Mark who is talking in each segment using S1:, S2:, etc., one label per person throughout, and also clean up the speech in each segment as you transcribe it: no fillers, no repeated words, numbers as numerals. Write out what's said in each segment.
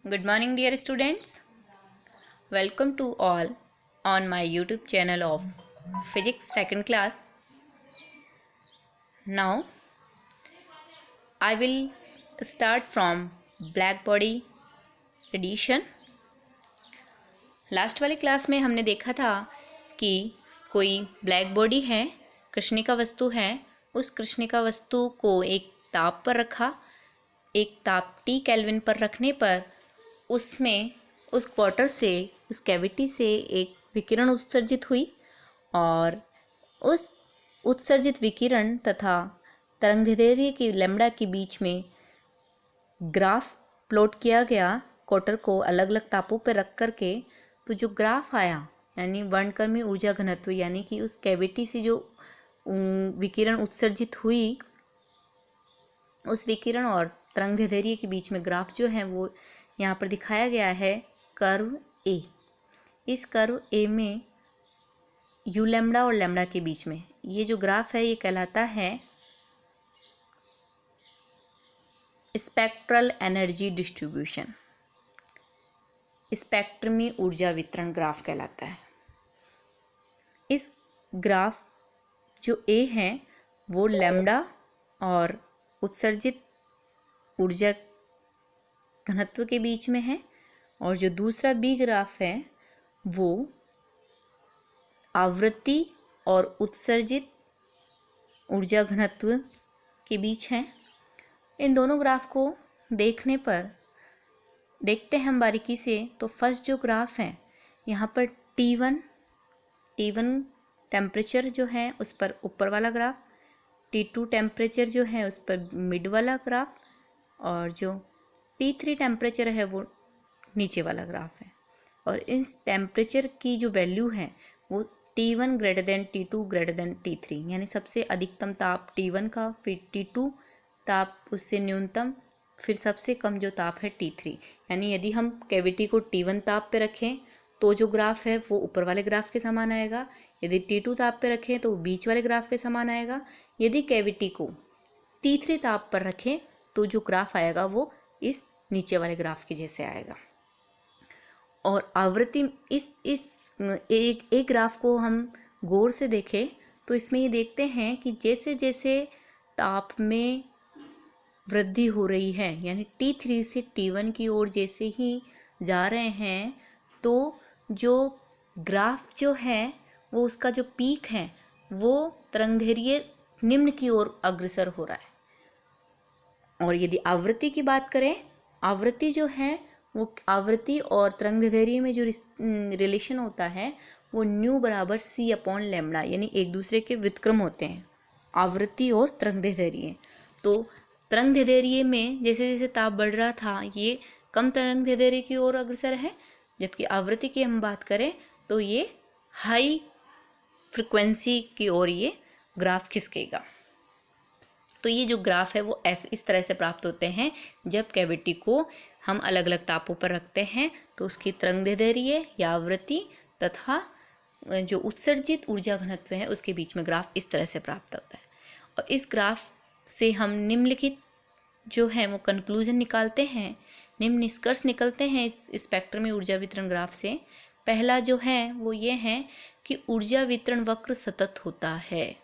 S1: Good morning, dear students. Welcome to all on my YouTube channel of Physics second class. Now, I will start from black body addition. Last वाली class में हमने देखा था कि कोई black body है, कृष्णिका वस्तु है। उस कृष्णिका वस्तु को एक ताप पर रखा। एक ताप T केल्विन पर रखने पर उसमें उस क्वार्टर से, उस कैविटी से एक विकिरण उत्सर्जित हुई और उस उत्सर्जित विकिरण तथा तरंगदैर्घ्य की लैम्ब्डा के बीच में ग्राफ प्लॉट किया गया क्वार्टर को अलग अलग तापों पर रख करके। तो जो ग्राफ आया यानी वर्णक्रमीय ऊर्जा घनत्व, यानी कि उस कैविटी से जो विकिरण उत्सर्जित हुई, उस विकिरण और तरंगदैर्घ्य के बीच में ग्राफ जो है वो यहाँ पर दिखाया गया है कर्व ए। इस कर्व ए में यू लैम्ब्डा और लैम्ब्डा के बीच में ये जो ग्राफ है ये कहलाता है स्पेक्ट्रल एनर्जी डिस्ट्रीब्यूशन, स्पेक्ट्रमी ऊर्जा वितरण ग्राफ कहलाता है। इस ग्राफ जो ए है वो लैम्ब्डा और उत्सर्जित ऊर्जा घनत्व के बीच में है, और जो दूसरा बी ग्राफ है वो आवृत्ति और उत्सर्जित ऊर्जा घनत्व के बीच है। इन दोनों ग्राफ को देखने पर देखते हैं हम बारीकी से। तो फर्स्ट जो ग्राफ है यहाँ पर T1 टेम्परेचर जो है उस पर ऊपर वाला ग्राफ, T2 टेम्परेचर जो है उस पर मिड वाला ग्राफ, और जो T3 टेम्परेचर है वो नीचे वाला ग्राफ है। और इस टेम्परेचर की जो वैल्यू है वो T1 greater than T2 greater than T3, यानी सबसे अधिकतम ताप T1 का, फिर T2 ताप उससे न्यूनतम, फिर सबसे कम जो ताप है T3। यानी यदि हम कैविटी को T1 ताप पे रखें तो जो ग्राफ है वो ऊपर वाले ग्राफ के समान आएगा। यदि T2 ताप पे रखें तो बीच वाले ग्राफ के समान आएगा। यदि कैविटी को T3 ताप पर रखें तो जो ग्राफ आएगा वो इस नीचे वाले ग्राफ के जैसे आएगा। और आवृत्ति इस एक ग्राफ को हम गौर से देखें तो इसमें ये देखते हैं कि जैसे जैसे ताप में वृद्धि हो रही है, यानी T3 से T1 की ओर जैसे ही जा रहे हैं, तो जो ग्राफ जो है वो उसका जो पीक है वो तरंगदैर्घ्य निम्न की ओर अग्रसर हो रहा है। और यदि आवृत्ति की बात करें, आवृत्ति जो है वो आवृत्ति और तरंगदैर्घ्य में जो रिलेशन होता है वो न्यू बराबर C अपॉन लैम्ब्डा, यानी एक दूसरे के व्युत्क्रम होते हैं आवृत्ति और तरंगदैर्घ्य। तो तरंगदैर्घ्य में जैसे जैसे ताप बढ़ रहा था ये कम तरंगदैर्घ्य की ओर अग्रसर है, जबकि आवृत्ति की हम बात करें तो ये हाई फ्रिक्वेंसी की ओर ये ग्राफ खिसकेगा। तो ये जो ग्राफ है वो ऐसे इस तरह से प्राप्त होते हैं जब कैविटी को हम अलग अलग तापों पर रखते हैं, तो उसकी तरंगदैर्घ्य या आवृत्ति तथा जो उत्सर्जित ऊर्जा घनत्व है उसके बीच में ग्राफ इस तरह से प्राप्त होता है। और इस ग्राफ से हम निम्नलिखित जो है वो कंक्लूजन निकालते हैं, निम्न निष्कर्ष निकलते हैं इस स्पेक्ट्रम में ऊर्जा वितरण ग्राफ से। पहला जो है वो ये है कि ऊर्जा वितरण वक्र सतत होता है।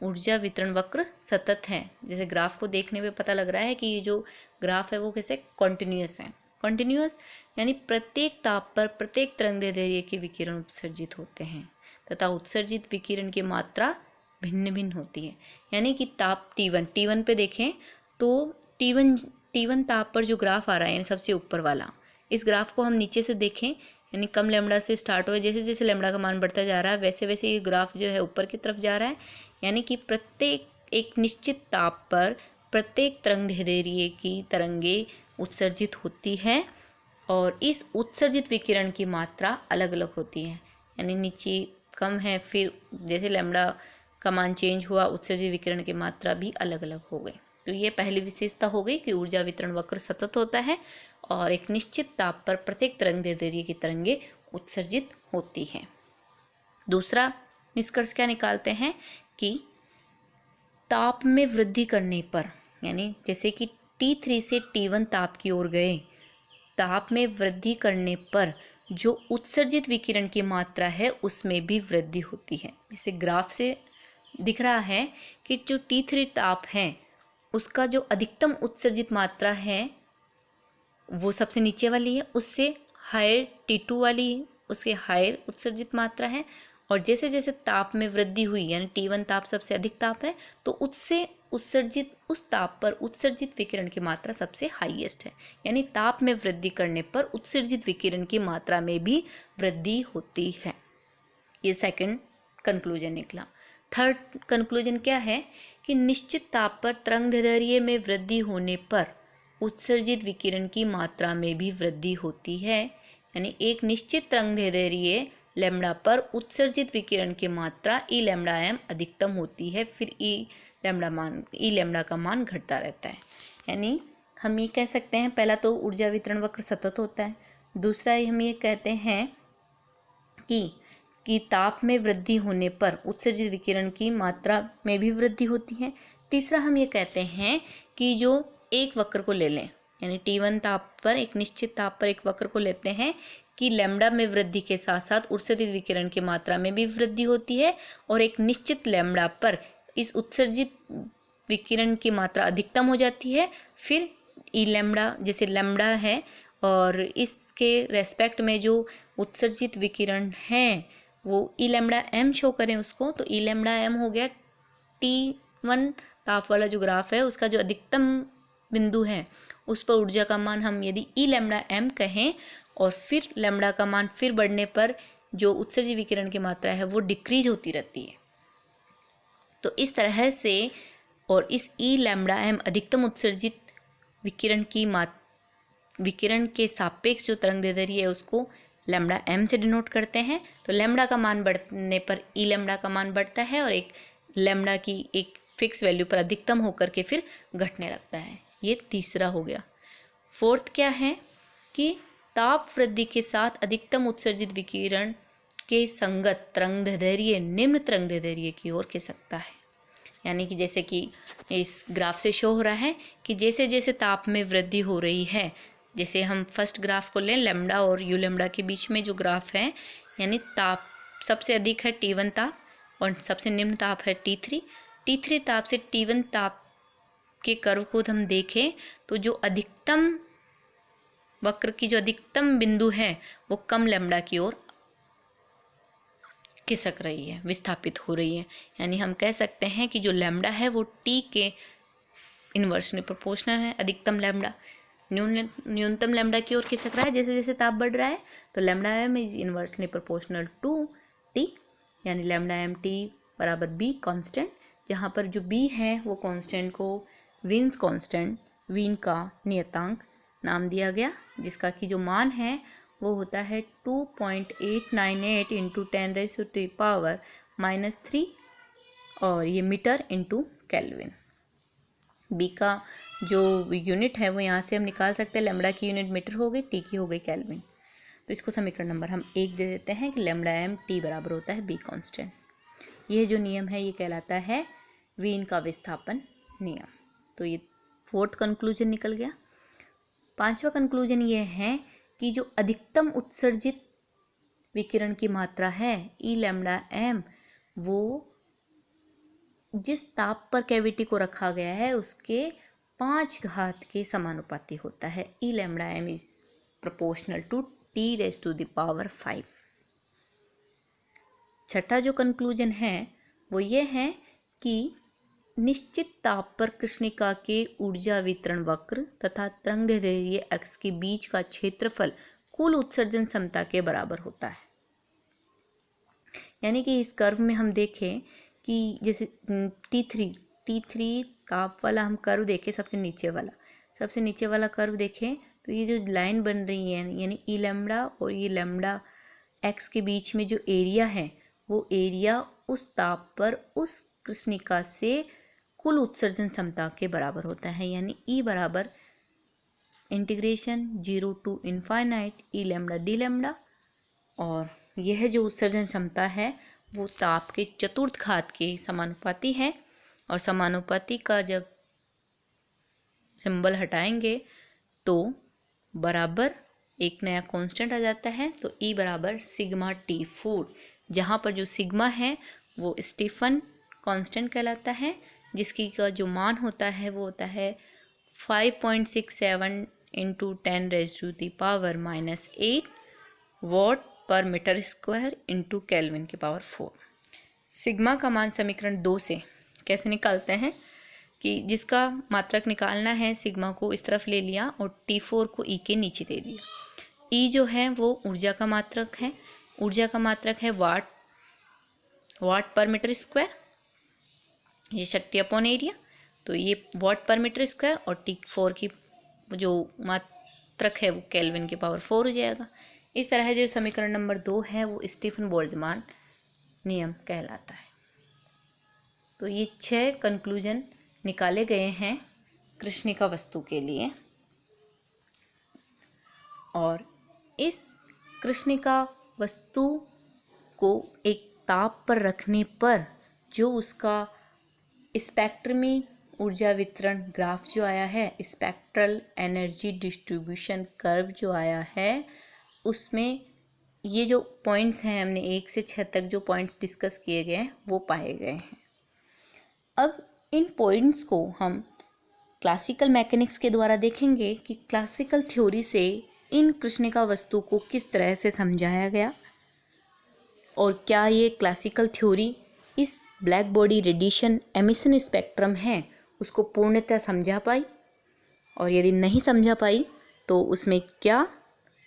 S1: ऊर्जा वितरण वक्र सतत है। जैसे ग्राफ को देखने पे पता लग रहा है कि ये जो ग्राफ है वो कैसे कॉन्टिन्यूअस है। कॉन्टिन्यूअस यानी प्रत्येक ताप पर प्रत्येक तरंगदैर्घ्य के विकिरण उत्सर्जित होते हैं तथा उत्सर्जित विकिरण की मात्रा भिन्न भिन्न होती है। यानी कि ताप T1 पे देखें तो T1 ताप पर जो ग्राफ आ रहा है यानी सबसे ऊपर वाला, इस ग्राफ को हम नीचे से देखें यानी कम लैम्ब्डा से स्टार्ट हुआ, जैसे जैसे लैम्ब्डा का मान बढ़ता जा रहा है वैसे वैसे ये ग्राफ जो है ऊपर की तरफ जा रहा है। यानी कि प्रत्येक एक निश्चित ताप पर प्रत्येक तरंगदैर्घ्य की तरंगें उत्सर्जित होती है और इस उत्सर्जित विकिरण की मात्रा अलग अलग होती है। यानी नीचे कम है, फिर जैसे लैम्ब्डा का मान चेंज हुआ उत्सर्जित विकिरण की मात्रा भी अलग अलग हो गई। तो ये पहली विशेषता हो गई कि ऊर्जा वितरण वक्र सतत होता है और एक निश्चित ताप पर प्रत्येक तरंगदैर्घ्य की तरंगें उत्सर्जित होती हैं। दूसरा निष्कर्ष क्या निकालते हैं कि ताप में वृद्धि करने पर, यानी जैसे कि T3 से T1 ताप की ओर गए। ताप में वृद्धि करने पर जो उत्सर्जित विकिरण की मात्रा है उसमें भी वृद्धि होती है। जिसे ग्राफ से दिख रहा है कि जो T3 ताप है उसका जो अधिकतम उत्सर्जित मात्रा है वो सबसे नीचे वाली है, उससे हायर T2 वाली उसके हायर उत्सर्जित मात्रा है। और जैसे जैसे ताप में वृद्धि हुई यानी T1 ताप सबसे अधिक ताप है तो उससे उत्सर्जित उस ताप पर उत्सर्जित विकिरण की मात्रा सबसे हाईएस्ट है। यानी ताप में वृद्धि करने पर उत्सर्जित विकिरण की मात्रा में भी वृद्धि होती है। ये सेकंड कंक्लूजन निकला। थर्ड कंक्लूजन क्या है कि निश्चित ताप पर तरंगदैर्घ्य में वृद्धि होने पर उत्सर्जित विकिरण की मात्रा में भी वृद्धि होती है। यानी एक निश्चित तरंगदैर्घ्य लैम्डा पर उत्सर्जित विकिरण की मात्रा ई लैम्डा एम अधिकतम होती है, फिर ई लैम्डा का मान घटता रहता है। यानी हम ये कह सकते हैं, पहला तो ऊर्जा वितरण वक्र सतत होता है, दूसरा हम ये कहते हैं कि ताप में वृद्धि होने पर उत्सर्जित विकिरण की मात्रा में भी वृद्धि होती है। तीसरा हम ये कहते हैं कि जो एक वक्र को ले लें यानी T1 ताप पर एक निश्चित ताप पर एक वक्र को लेते हैं कि लैम्डा में वृद्धि के साथ साथ उत्सर्जित विकिरण की मात्रा में भी वृद्धि होती है और एक निश्चित लैम्डा पर इस उत्सर्जित विकिरण की मात्रा अधिकतम हो जाती है। फिर ई लैम्डा जैसे लैम्डा है और इसके रेस्पेक्ट में जो उत्सर्जित विकिरण है वो ई लैम्डा एम शो करें उसको, तो ई लैम्डा एम हो गया T1 ताप वाला जो ग्राफ है उसका जो अधिकतम बिंदु है उस पर ऊर्जा का मान हम यदि ई लैम्डा एम कहें और फिर लैम्डा का मान फिर बढ़ने पर जो उत्सर्जित विकिरण की मात्रा है वो डिक्रीज होती रहती है। तो इस तरह से और इस ई लैम्डा एम अधिकतम उत्सर्जित विकिरण के सापेक्ष जो तरंगदैर्घ्य है उसको लैम्डा एम से डिनोट करते हैं। तो लैम्डा का मान बढ़ने पर ई लैम्डा का मान बढ़ता है और एक लैम्डा की एक फिक्स वैल्यू पर अधिकतम होकर के फिर घटने लगता है। ये तीसरा हो गया। फोर्थ क्या है कि ताप वृद्धि के साथ अधिकतम उत्सर्जित विकिरण के संगत तरंगदैर्घ्य निम्न तरंगदैर्घ्य की ओर खिसकता है। यानी कि जैसे कि इस ग्राफ से शो हो रहा है कि जैसे जैसे ताप में वृद्धि हो रही है, जैसे हम फर्स्ट ग्राफ को लें लैम्डा और यू लैम्डा के बीच में जो ग्राफ है यानी ताप सबसे अधिक है T1 ताप और सबसे निम्न ताप है T3 ताप से T1 ताप के कर्व को हम देखें तो जो अधिकतम वक्र की जो अधिकतम बिंदु है वो कम लैम्डा की ओर खिसक रही है, विस्थापित हो रही है। यानी हम कह सकते हैं कि जो लैम्डा है वो T के इन्वर्सली प्रोपोर्शनल है। अधिकतम लैम्डा न्यूनतम लैम्डा की ओर खिसक रहा है जैसे जैसे ताप बढ़ रहा है। तो lambda M is inversely proportional to T यानी लैम्डा एम T बराबर B कांस्टेंट, जहाँ पर जो B है वो कांस्टेंट को वीन्स कांस्टेंट वीन का नियतांक नाम दिया गया, जिसका कि जो मान है वो होता है 2.898 इंटू 10⁻³ और ये मीटर इंटू केल्विन। बी का जो यूनिट है वो यहाँ से हम निकाल सकते हैं, लैम्डा की यूनिट मीटर हो गई, टी की हो गई केल्विन। तो इसको समीकरण नंबर हम 1 दे देते हैं कि लैम्डा एम टी बराबर होता है बी कांस्टेंट। यह जो नियम है ये कहलाता है वीन का विस्थापन नियम। तो ये फोर्थ कंक्लूजन निकल गया। पांचवा कंक्लूजन ये है कि जो अधिकतम उत्सर्जित विकिरण की मात्रा है ई लैम्डा एम वो जिस ताप पर कैविटी को रखा गया है उसके 5 घात के समानुपाती होता है। E lambda M is proportional to T⁵5। छठा जो कंक्लूजन है वो ये है कि निश्चित ताप पर कृष्णिका के ऊर्जा वितरण वक्र तथा तरंगदैर्घ्य अक्ष के बीच का क्षेत्रफल कुल उत्सर्जन क्षमता के बराबर होता है। यानी कि इस कर्व में हम देखें कि जैसे T3 ताप वाला हम कर्व देखें, सबसे नीचे वाला कर्व देखें तो ये जो लाइन बन रही है यानी ई लैम्डा और ये लैम्डा एक्स के बीच में जो एरिया है वो एरिया उस ताप पर उस कृष्णिका से कुल उत्सर्जन क्षमता के बराबर होता है। यानी E बराबर integration 0 to infinite E lambda D lambda, और यह जो उत्सर्जन क्षमता है वो ताप के चतुर्थ घात के समानुपाती है। और समानुपाती का जब सिंबल हटाएंगे तो बराबर एक नया कांस्टेंट आ जाता है, तो E बराबर सिग्मा T4, जहाँ पर जो सिग्मा है वो स्टीफन कांस्टेंट कहलाता है, जिसकी का जो मान होता है वो होता है 5.67 इंटू 10⁻⁻8 वॉट पर मीटर स्क्वायर इंटू केल्विन की पावर 4। सिग्मा का मान समीकरण 2 से कैसे निकालते हैं कि जिसका मात्रक निकालना है, सिग्मा को इस तरफ ले लिया और T4 को E के नीचे दे दिया। E जो है वो ऊर्जा का मात्रक है, ऊर्जा का मात्रक है वाट पर मीटर स्क्वायर, ये शक्ति अपॉन एरिया, तो ये वॉट पर मीटर स्क्वायर, और T4 की जो मात्रक है वो केल्विन की पावर 4 हो जाएगा। इस तरह जो समीकरण नंबर 2 है वो स्टीफन बोल्ट्जमान नियम कहलाता है। तो ये 6 कंक्लूजन निकाले गए हैं कृष्णिका वस्तु के लिए, और इस कृष्णिका वस्तु को एक ताप पर रखने पर जो उसका स्पेक्ट्रमी ऊर्जा वितरण ग्राफ जो आया है, स्पेक्ट्रल एनर्जी डिस्ट्रीब्यूशन कर्व जो आया है, उसमें ये जो पॉइंट्स हैं, हमने 1 से 6 तक जो पॉइंट्स डिस्कस किए गए हैं वो पाए गए हैं। अब इन पॉइंट्स को हम क्लासिकल मैकेनिक्स के द्वारा देखेंगे कि क्लासिकल थ्योरी से इन कृष्णिका वस्तु को किस तरह से समझाया गया, और क्या ये क्लासिकल थ्योरी इस black body radiation emission spectrum है उसको पूर्णतः समझा पाई, और यदि नहीं समझा पाई तो उसमें क्या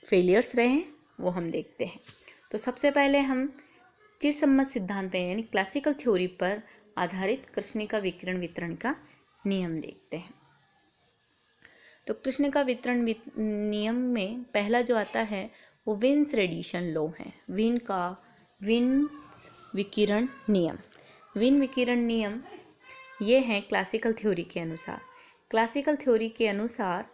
S1: फेलियर्स रहे वो हम देखते हैं। तो सबसे पहले हम चिरसम्मत सिद्धांत पे यानी क्लासिकल थ्योरी पर आधारित कृष्णिका विकिरण वितरण का नियम देखते हैं। तो कृष्णिका वितरण नियम में पहला जो आता है वो विन्स रेडिएशन लॉ है, विन्स विकिरण नियम। विन विकिरण नियम ये है क्लासिकल थ्योरी के अनुसार। क्लासिकल थ्योरी के अनुसार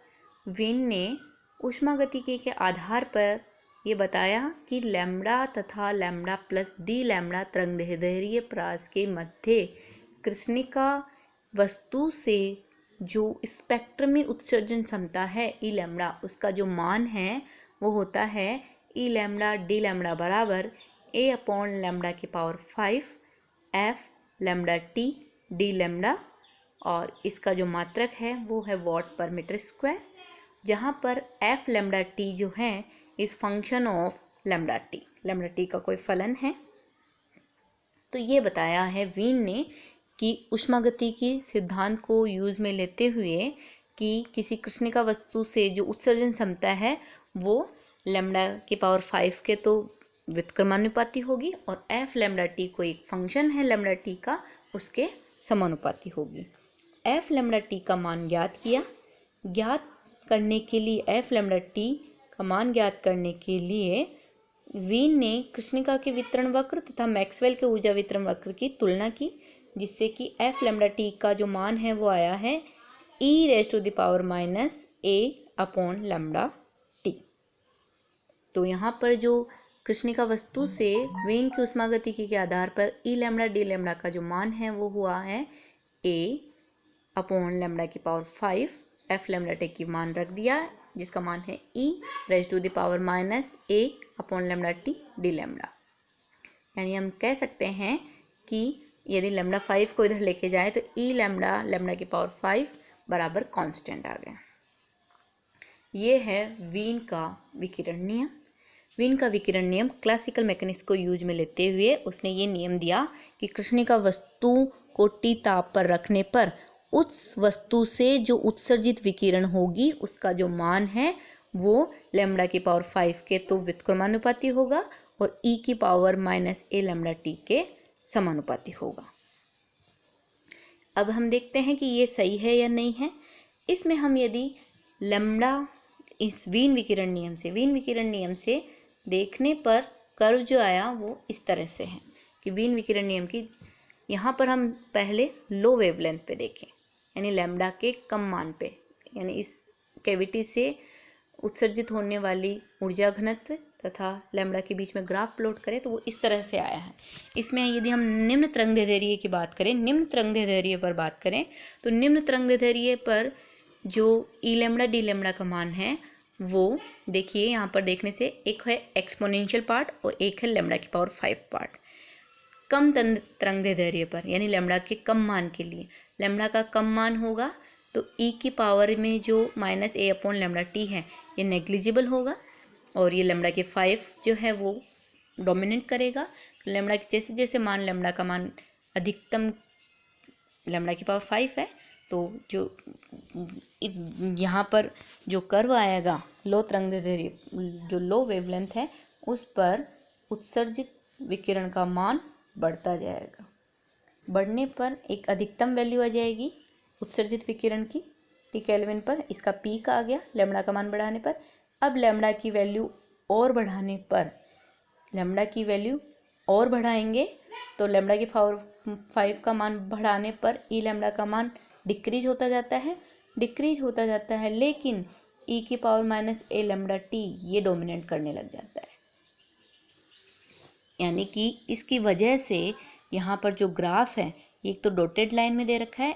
S1: विन ने ऊष्मागतिकी के आधार पर ये बताया कि लैम्ब्डा तथा लैम्ब्डा प्लस डी लैम्ब्डा तरंगदैर्ध्य परास के मध्य कृष्णिका वस्तु से जो स्पेक्ट्रम में उत्सर्जन क्षमता है ई लैम्ब्डा, उसका जो मान है वो होता है ई लैम्ब्डा डी लैम्ब्डा बराबर ए अपॉन लैम्ब्डा की power 5 F lambda T D lambda, और इसका जो मात्रक है वो है वॉट पर मीटर स्क्वायर, जहाँ पर एफ लैम्ब्डा टी जो है इस फंक्शन ऑफ लैम्ब्डा टी का कोई फलन है। तो ये बताया है वीन ने कि ऊष्मागतिकी सिद्धांत को यूज़ में लेते हुए कि किसी कृष्णिका वस्तु से जो उत्सर्जन क्षमता है वो लैम्ब्डा की पावर 5 के तो व्युत्क्रमानुपाती होगी, और एफ लैम्ब्डा टी को एक फंक्शन है लैम्ब्डा टी का, उसके समानुपाती होगी। एफ लैम्ब्डा टी का मान ज्ञात किया। ज्ञात करने के लिए एफ लैम्ब्डा टी का मान ज्ञात करने के लिए वीन ने कृष्णिका के वितरण वक्र तथा मैक्सवेल के ऊर्जा वितरण वक्र की तुलना की, जिससे कि एफ लैम्ब्डा टी का जो मान है वो आया है e⁻⁻a अपॉन लैम्ब्डा टी। तो यहाँ पर जो कृष्णिका वस्तु से वीन की ऊष्मागतिकी के आधार पर ई लैम्ब्डा डी लैम्ब्डा का जो मान है वो हुआ है a अपॉन लैम्ब्डा की पावर 5, एफ लैम्ब्डा टी की मान रख दिया जिसका मान है e⁻⁻a upon lambda T D lambda. यानी हम कह सकते हैं कि यदि लैम्ब्डा 5 को इधर लेके जाए तो ई लैम्ब्डा की पावर 5 बराबर कांस्टेंट आ गया। ये है वीन का विकिरण नियम। वीन का विकिरण नियम क्लासिकल मैकेनिक्स को यूज में लेते हुए उसने ये नियम दिया कि कृष्णिका वस्तु को T ताप पर रखने पर उस वस्तु से जो उत्सर्जित विकिरण होगी उसका जो मान है वो लैम्ब्डा की पावर 5 के तो व्युत्क्रमानुपाती होगा और e की पावर -a लैम्ब्डा टी के समानुपाती होगा। अब हम देखते हैं कि ये सही है या नहीं है। इसमें हम यदि लैम्ब्डा इस वीन विकिरण नियम से देखने पर कर्व जो आया वो इस तरह से है कि वीन विकिरण नियम की यहाँ पर हम पहले लो वेवलेंथ पे देखें, यानी लैम्ब्डा के कम मान पे, यानी इस कैविटी से उत्सर्जित होने वाली ऊर्जा घनत्व तथा लैम्ब्डा के बीच में ग्राफ प्लॉट करें तो वो इस तरह से आया है। इसमें यदि हम निम्न तरंगदैर्ध्य की बात करें, निम्न तरंगदैर्ध्य पर बात करें तो निम्न तरंगदैर्ध्य पर जो ई लेमड़ा डी लेमड़ा का मान है वो देखिए यहाँ पर देखने से एक है एक्सपोनेंशियल पार्ट और एक है लेमड़ा की पावर 5 पार्ट। कम तरंगदैर्ध्य पर यानी लेमड़ा के कम मान के लिए लेमड़ा का कम मान होगा तो ई की पावर में जो -a/λt है ये नेग्लिजिबल होगा और ये लेमड़ा के 5 जो है वो डोमिनेट करेगा। लेमड़ा के जैसे जैसे मान लेमड़ा का मान अधिकतम लेमड़ा की पावर 5 है तो जो यहाँ पर जो कर्व आएगा लो तरंगदैर्ध्य जो लो वेवलेंथ है उस पर उत्सर्जित विकिरण का मान बढ़ता जाएगा। बढ़ने पर एक अधिकतम वैल्यू आ जाएगी उत्सर्जित विकिरण की टी केल्विन पर। इसका पीक आ गया लेमड़ा का मान बढ़ाने पर। अब लेमड़ा की वैल्यू और बढ़ाने पर लेमड़ा की वैल्यू और बढ़ाएंगे तो लेमड़ा की पावर 5 का मान बढ़ाने पर ई लेमड़ा का मान डिक्रीज होता जाता है लेकिन ई की पावर -a/λt ये डोमिनेट करने लग जाता है। यानी कि इसकी वजह से यहाँ पर जो ग्राफ है एक तो डॉटेड लाइन में दे रखा है,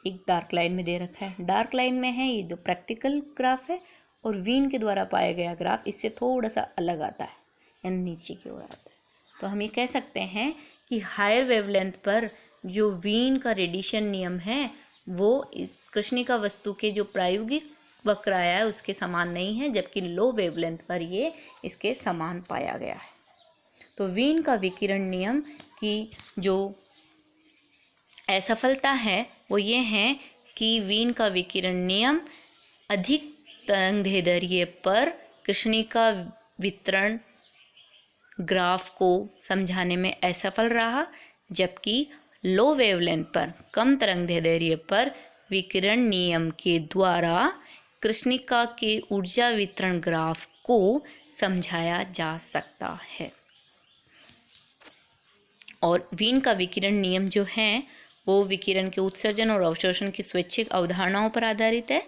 S1: एक डार्क लाइन में दे रखा है। डार्क लाइन में है ये जो प्रैक्टिकल ग्राफ है और वीन के द्वारा पाया गया ग्राफ इससे थोड़ा सा अलग आता है यानी नीचे की ओर आता है। तो हम ये कह सकते हैं कि हायर वेवलेंथ पर जो वीन का रेडिएशन नियम है वो इस कृष्णिका वस्तु के जो प्रायोगिक वक्र आया है उसके समान नहीं है, जबकि लो वेवलेंथ पर ये इसके समान पाया गया है। तो वीन का विकिरण नियम की जो असफलता है वो ये है कि वीन का विकिरण नियम अधिक तरंगदैर्ध्य पर कृष्णिका वितरण ग्राफ को समझाने में असफल रहा, जबकि लो वेवलेंथ पर कम तरंगदैर्ध्य पर विकिरण नियम के द्वारा कृष्णिका के ऊर्जा वितरण ग्राफ को समझाया जा सकता है। और वीन का विकिरण नियम जो है वो विकिरण के उत्सर्जन और अवशोषण की स्वैच्छिक अवधारणाओं पर आधारित है।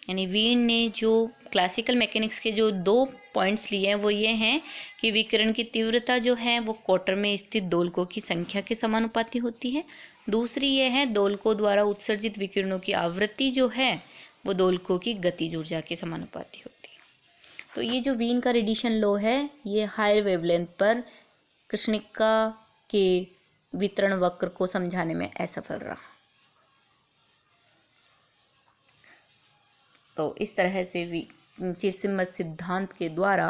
S1: यानी वीन ने जो क्लासिकल मैकेनिक्स के जो 2 पॉइंट्स लिए हैं वो ये हैं कि विकिरण की तीव्रता जो है वो क्वार्टर में स्थित दोलकों की संख्या के समानुपाती होती है। दूसरी ये है दोलकों द्वारा उत्सर्जित विकिरणों की आवृत्ति जो है वो दोलकों की गतिज ऊर्जा के समानुपाती होती है। तो ये जो वीन का रेडिएशन लो है ये हायर वेवलेंथ पर कृष्णिका के वितरण वक्र को समझाने में असफल रहा। तो इस तरह से चिरसिम्मत सिद्धांत के द्वारा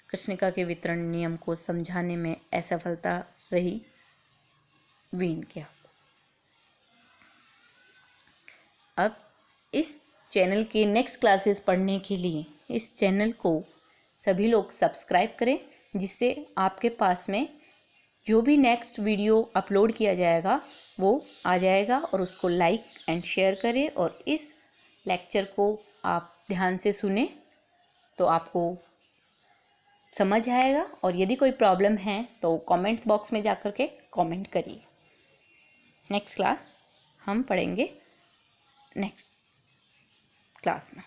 S1: कृष्णिका के वितरण नियम को समझाने में असफलता रही वीन के। अब इस चैनल के नेक्स्ट क्लासेस पढ़ने के लिए इस चैनल को सभी लोग सब्सक्राइब करें, जिससे आपके पास में जो भी नेक्स्ट वीडियो अपलोड किया जाएगा वो आ जाएगा और उसको लाइक एंड शेयर करें और इस लेक्चर को आप ध्यान से सुने तो आपको समझ आएगा। और यदि कोई प्रॉब्लम है तो कमेंट्स बॉक्स में जाकर के कमेंट करिए। नेक्स्ट क्लास हम पढ़ेंगे नेक्स्ट क्लास में।